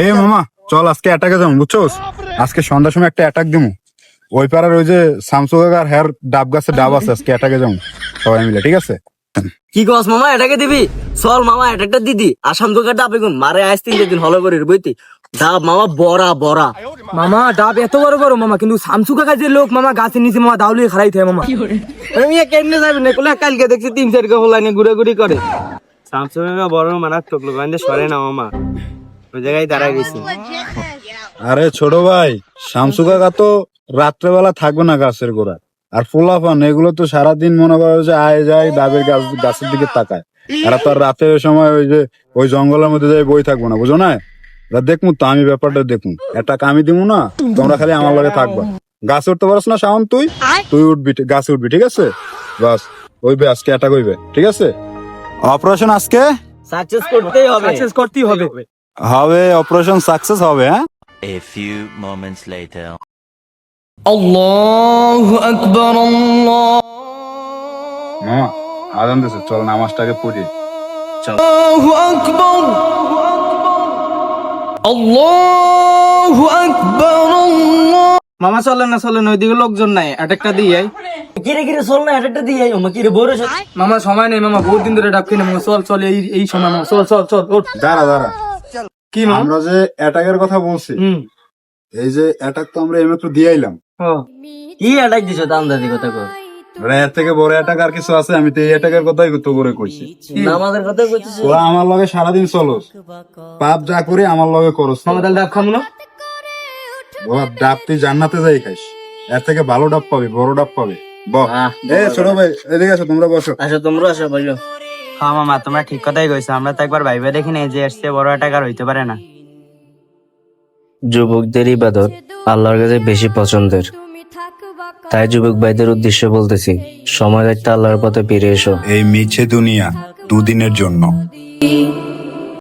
এই মামা চল আজকে অ্যাটাকে যাবো বুঝছোস, আজকে সন্ধ্যার সময় একটা অ্যাটাক দিমু। ওই পাড়ার ওই যে শামসু কাকার হের ডাব গাছে ডাব আছে, আজকে অ্যাটাকে যাবো সবাই মিলে, ঠিক আছে? কি কস মামা এটাকে দিবি? চল মামা এটাকটা দিদি আসাম তোকে ডাব এখন মারে আজ 3 দিন হলো করে বইতি ডাব মামা বড়া বড়া। মামা ডাব এত বড় বড় মামা, কিন্তু শামসু কাকা যে লোক মামা গাছের নিচে মামা দাউলিয়ে খারাই থাকে মামা। আমি কেমনে যাবি না কোলা? কালকে দেখছি 3-4 কা লাইনে ঘুরে ঘুরি করে। শামসু কাকা বড় মারাত্মক লোক, আইন্দে সরে না মামা, ওই জায়গায় দাঁড়ায় গেছে। আরে ছোট ভাই, শামসু কাকা তো রাত্রেবেলা থাকবে না গাছের গোড়ায়, আর ফুলাফান এগুলো তো সারাদিন মনে করে যে আয় যায় ডাবের গাছের দিকে তাকায়। আর তো আর রাতের সময় ওই যে ওই জঙ্গলের মধ্যে যাই বই থাকবো না, বুঝো না? দেখমু তো আমি ব্যাপারটা দেখুন, একটা আমি দিব না, তোমরা খালি আমার লগে থাকবা। গাছে উঠতে পারছ না শাওন, তুই উঠবি, গাছে উঠবি, ঠিক আছে? বাস ওইবে আজকে অ্যাটাক হইবে, ঠিক আছে? অপারেশন আজকে সাকসেস করতেই হবে, সাকসেস করতেই হবে। হবে, অপারেশন সাকসেস হবে। হ্যাঁ, A few moments later. আল্লাহু আকবার, আল্লাহু মামা আজান দিছে, চল নামাজটাকে পড়ি। আকবার, আল্লাহু আকবার। মামা চলেন না চলেন, ওইদিকে লোকজন নাই, অ্যাটাকটা দিয়ে কিরে কিরে চল না এটাকটা দিয়ে আই মামা। কিরে বড় মামা সময় নেই মামা, বহুত দিন ধরে ডাব কিনে মামা। চল চল, এই সময় মামা, চল চল চল ওঠ। দাঁড়া দাঁড়া, কি মামা? আমরা যে অ্যাটাকের কথা বলছি, এই যে অ্যাটাক তো আমরা এইমাত্র দিয়ে আইলাম। কি অ্যাটাক দিছো দান্দাদি কথা কর? এর থেকে বড় অ্যাটাক আর কিছু আছে? আমি তো এই অ্যাটাকের কথাই তো করে কইছি। নামাজের কথা কইছিস? ওরা আমার লগে সারাদিন চলোস, পাপ যা করে আমার লগে করস। মামা তাহলে ডাব খাবো না? ওরা ডাব তুই জান্নাতে যাই খাইস, এর থেকে ভালো ডাব পাবি, বড় ডাব পাবি। ছোট ভাই এদিকে আসো, তোমরা বসো। আসো তোমরা আসো বলো। হ্যাঁ মামা, তোমরা ঠিক কথাই কইছো। আমরা তো একবার ভাইবা দেখি না যে আসছে বড় একটা কার হইতে পারে না। যুবকদের ইবাদত আল্লাহর কাছে বেশি পছন্দের, তাই যুবক ভাইদের উদ্দেশ্যে বলতেছি, সময় থাকতে আল্লাহর পথে ফিরে এসো। এই মিছে দুনিয়া দুদিনের জন্য।